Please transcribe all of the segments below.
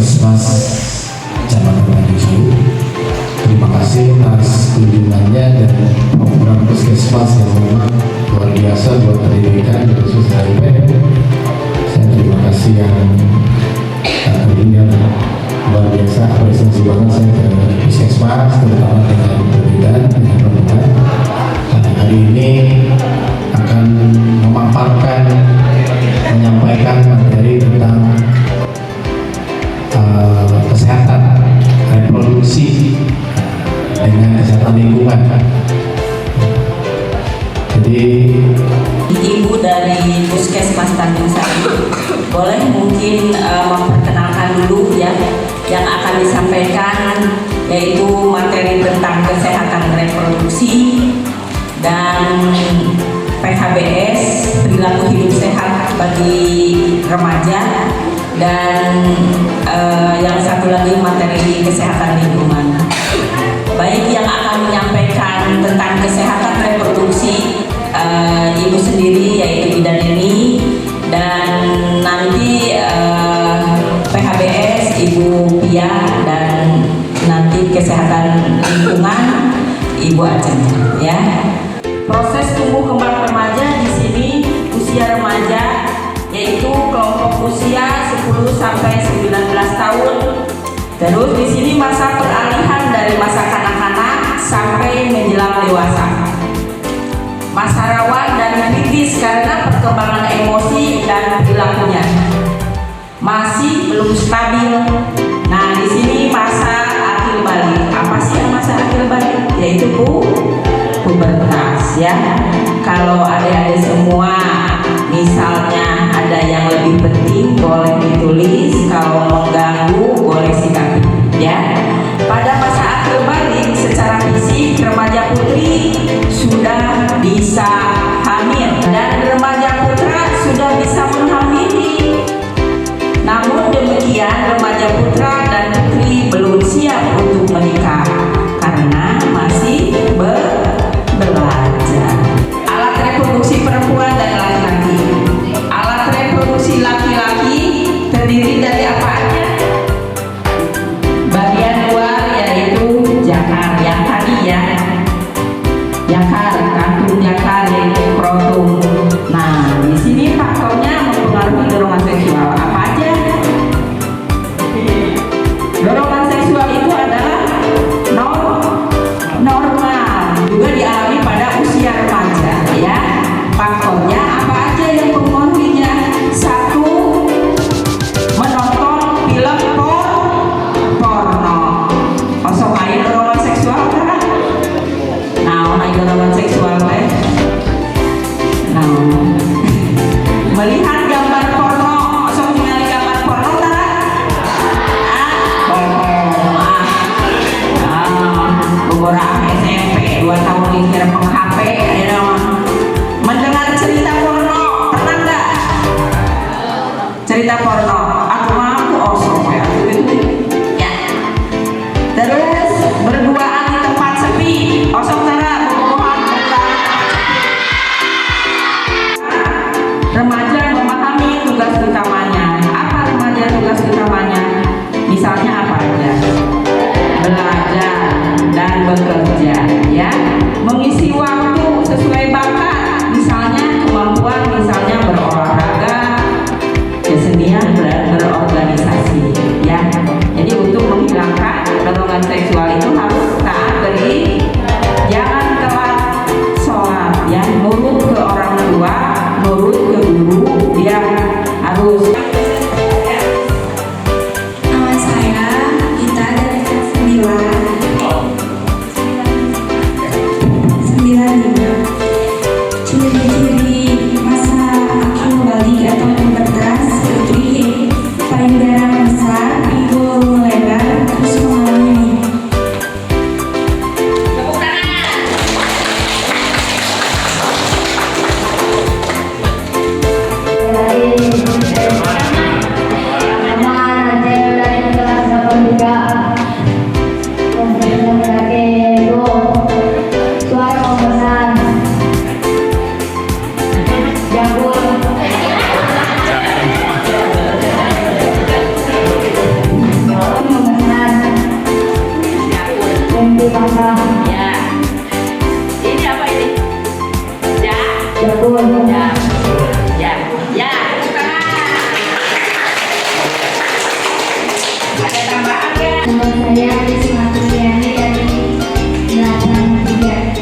Puskesmas Kecamatan Madiun. Terima kasih atas kunjungannya dan program Puskesmas yang memang luar biasa buat pendidikan khusus HIP. Saya terima kasih yang yang luar biasa, apresiasi banget saya ke Puskesmas, terutama dengan pendidikan dengan program. Hari ini akan memaparkan, menyampaikan materi tentang kesehatan reproduksi dengan kesehatan lingkungan. Jadi Ibu dari Puskesmas Tanjung Sari boleh mungkin memperkenalkan dulu ya yang akan disampaikan, yaitu materi tentang kesehatan reproduksi dan PHBS, perilaku hidup sehat bagi remaja, dan yang satu lagi materi kesehatan lingkungan. Baik, yang akan menyampaikan tentang kesehatan reproduksi ibu sendiri, yaitu bidan ini, dan nanti PHBS ibu Pia, dan nanti kesehatan lingkungan ibu Aceh ya. Proses tumbuh kembang remaja di sini usia remaja, yaitu kelompok usia 10 sampai 19 tahun. Terus di sini masa peralihan dari masa kanak-kanak sampai menjelang dewasa. Masa rawan dan kritis karena perkembangan emosi dan perilakunya masih belum stabil. Nah, di sini masa akil balik. Apa sih yang masa akil balik? Yaitu pubertas ya. Kalau adik-adik semua misalnya ada yang lebih penting boleh ditulis, kalau mengganggu boleh sikapi ya. Pada masa akil balik secara fisik remaja putri sudah bisa hamil dan remaja putra sudah bisa menghamili. Namun demikian remaja putra dan putri belum siap untuk menikah karena masih belajar. Alat reproduksi perempuan dan laki-laki. Alat reproduksi laki-laki terdiri dari apa aja? Bagian luar yaitu jakar yang tadi ya. Jakar, kantung jakar yaitu krotum. Nah, di sini faktornya mempengaruhi dorongan seksual. Apa aja? Dorongan seksual itu adalah normal, juga dialami pada usia remaja ya. Faktornya apa aja yang mempengaruhinya? Satu, menonton film porno. Kosong aja dorongan seksual kan? Nah, dorongan seksual teh. Nah, melihat gambar porno, kosong ningali gambar porno kan? Beberapa SMP 2 tahun dikira peng-HP ya. Mendengar cerita porno, pernah nggak? Cerita porno, aku mampu osok ya. Ya. Terus berduaan di tempat sepi, osok tara bobogohan. Remaja memahami tugas utamanya. Apa remaja tugas utamanya? Misalnya apa aja? Belajar dan bekerja ya, mengisi waktu sesuai bakat, misalnya kemampuan, misalnya berolahraga, kesenian, berorganisasi ya. Jadi untuk menghilangkan dorongan seksual itu harus taat beri, jangan telat sholat ya, nurut ke orang tua, nurut ke guru ya, harus. Nama saya Ita dari kelas 9. Ya. Ini apa ini? Ya. Dapur. Ya. Ya. Ya. Ada tambahan ya? Nama saya Risma Kristiani dari 83.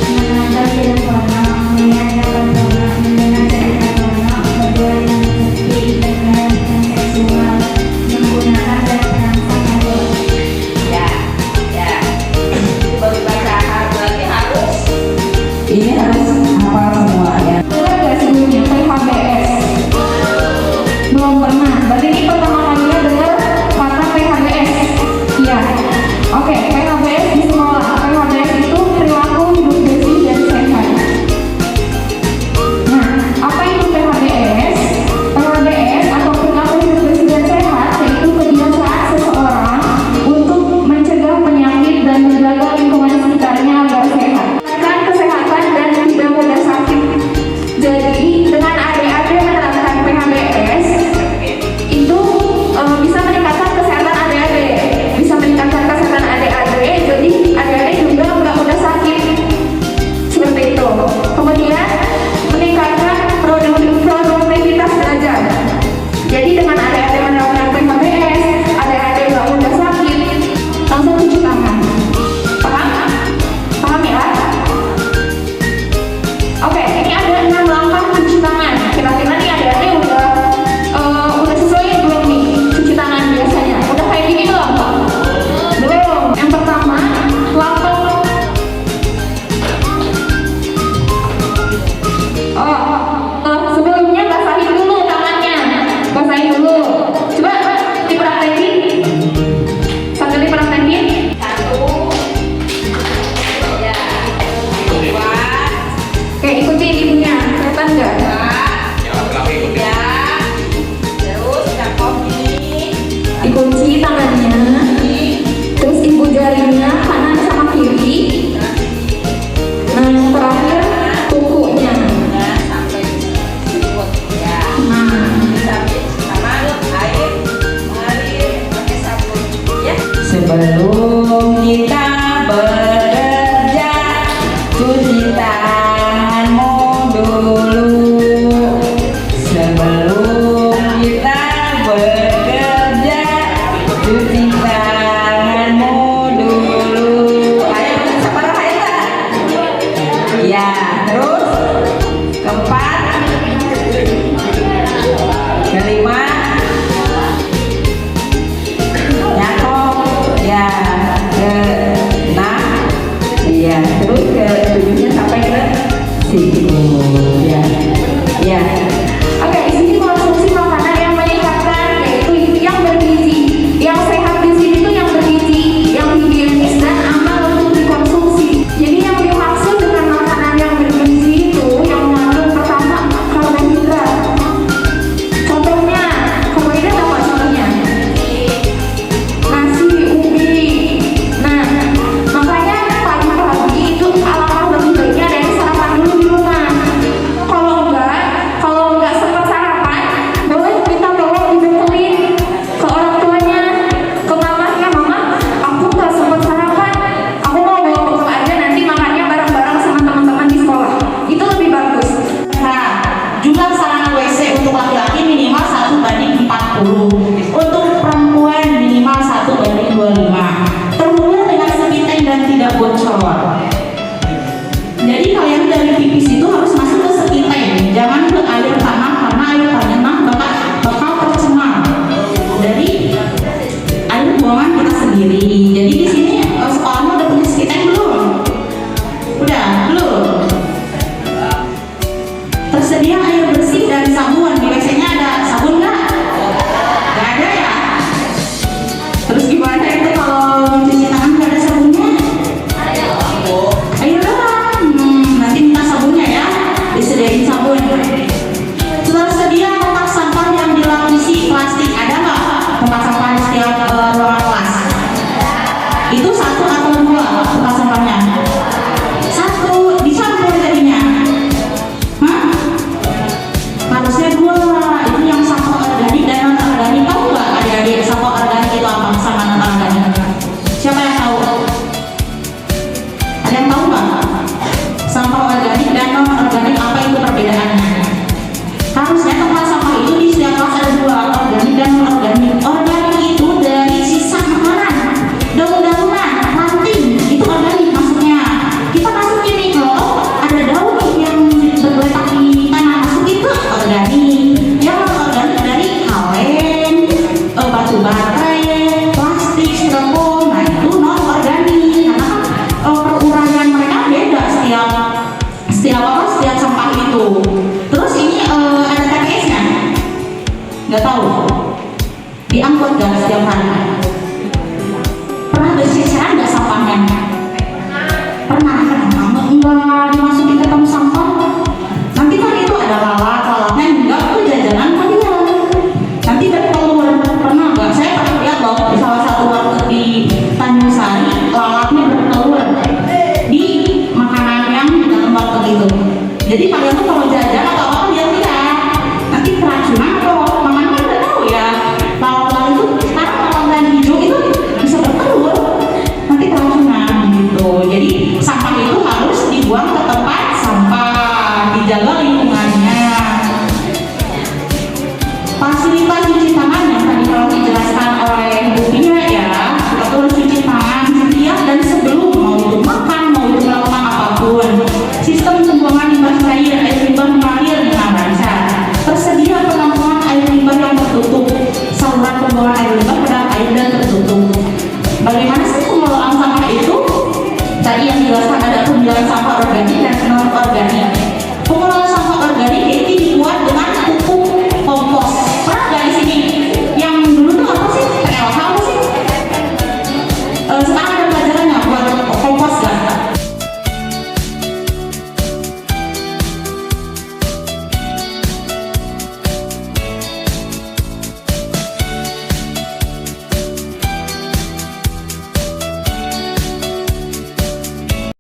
Menonton film porno, melihat gambar porno, mendengar cerita porno, berdua dengan seperti kekerasan seksual, menggunakan perasaan kabur. Ya. Ya. Baru baca lagi harus. Ini harus hafal semua ya. Pernah nggak sebelumnya PHBS? Belum pernah. Berarti ini pertama kalinya dengar kata PHBS. Iya. Oke, PHBS di sekolah. PHBS itu perilaku hidup bersih dan sehat. Nah, apa itu PHBS? PHBS atau perilaku hidup bersih dan sehat yaitu kebiasaan seseorang untuk mencegah penyakit dan menjaga lingkungan sekitarnya agar sehat. Kesehatan dan tidak mudah sakit. Jadi dengan adik-adik menerapkan PHBS itu bisa meningkatkan kesehatan adik-adik, bisa meningkatkan kesehatan adik-adik. Jadi adik-adik juga nggak mudah sakit seperti itu. Kemudian meningkatkan produktivitas belajar. Jadi dengan adik-adik menerapkan PHBS, adik-adik nggak mudah sakit. Langsung cuci tangan. Paham? Paham ya? Oke, ini ada 6 langkah cuci tangan. Kira-kira nih adik-adik udah sesuai belum nih cuci tangan biasanya? Udah kayak gini belum? Belum. Yang pertama, langsung sebelumnya basahin dulu tangannya. Basahin dulu. Coba dipraktekin. Sambil dipraktekin. Satu. Ya. Dua. Oke, ikutin ibunya. Kelihatan nggak? Tiga. Terus cakep ini. Dikunci tangannya. Terus ibu jarinya kanan sama kiri. Nah, yang terakhir kukunya. Nah, sampai lutut. Ya. Nah, Sabit sama air mengalir pakai sabun. Ya. Sebelum kita bekerja, cuci tanganmu dulu. Sebelum kita bekerja, cuci tanganmu dulu. Ayo, separah air tak? Ya, terus keempat, kelima, nyakok, ya, keenam, ya, terus ke tujuhnya sampai ke siku, ya, ya. oke, di sini konsumsi makanan yang meningkatkan yaitu yang bergizi, yang sehat di sini tuh yang bergizi, yang higienis dan aman untuk dikonsumsi. Jadi yang dimaksud dengan makanan yang bergizi itu yang mengandung pertama karbohidrat. Contohnya, karbohidrat apa contohnya? Nasi, ubi. Nah, makanya pagi-pagi itu alangkah lebih baiknya ada yang sarapan dulu di rumah. Kalau nggak sempat sarapan, boleh minta tolong dibekelin ke orang tuanya, ke mamanya. Mama, aku nggak sempat sarapan, aku mau bawa bekal aja nanti makannya bareng-bareng sama teman-teman di sekolah. Itu lebih bagus. Nah, jumlah sarana WC untuk laki-laki minimal 1:40. Untuk perempuan minimal 1:25. Terhubung dengan sepiteng dan tidak bocor. Jadi kalian dari pipis itu harus masuk ke sepiteng, jangan ke air tanah karena air tanah bakal tercemar. Jadi air buangan kita sendiri. Jadi di sini sekolahmu udah punya sepiteng belum? Udah, belum? Tersedia air bersih dan sabun. Di WC-nya ada sabun nggak? Nggak ada ya? Terus gimana itu kalau cuci tangan nggak ada sabunnya? Ayo dong. Nanti minta sabunnya ya. Disediain sabun. Tersedia kotak sampah yang dilapisi plastik. Ada nggak tempat sampah di setiap ruangan kelas? Itu 1 atau 2 tempat sampah Ada yang tahu nggak? Sampah organik dan non organik apa itu perbedaannya? Harusnya tempat sampah itu di setiap kelas ada dua, organik dan non organik. Organik itu dari sisa makanan, daun-daunan, ranting, itu organik maksudnya. Kita masukin nih kalau ada daun yang bergeletak di tanah, masukin ke organik. Yang non organik dari kaleng, batu baterai, plastik, styrofoam, nah itu non organik. Karena peruraian mereka beda setiap sampah itu. Terus ini ada TPS-nya? Nggak tahu. Diangkut nggak setiap hari? Pernah berceceran nggak sampahnya? Pernah. Nggak dimasukin ke tong sampah. Nanti kan itu ada lalatnya enggak tuh jajanan kan dia. Nanti bertelur. Pernah nggak? Saya pernah lihat loh di salah satu warteg di Tanjung Sari, lalatnya bertelur di makanan yang di dalam warteg itu. Jadi kalian tuh kalau jajan atau apa lihat-lihat, nanti keracunan atau mamanya udah tahu ya. Lalat itu sekarang lalat hijau itu bisa bertelur, nanti keracunan gitu. Jadi sampah itu harus dibuang ke tempat sampah, dijaga lingkungannya. Fasilitas cuci tangan yang tadi kalau dijelaskan oleh Bu Pia ya, kita tuh harus cuci tangan setiap dan sebelum mau itu makan, mau itu melakukan apapun. Sistem pembuangan limbah cair, air limbah mengalir dengan lancar. Tersedia penampungan air limbah yang tertutup, saluran pembuangan air limbah pada air dan tertutup. Bagaimana sih pengelolaan sampah itu? Tadi yang dijelaskan ada pemilihan sampah organik dan non organik. Pengelolaan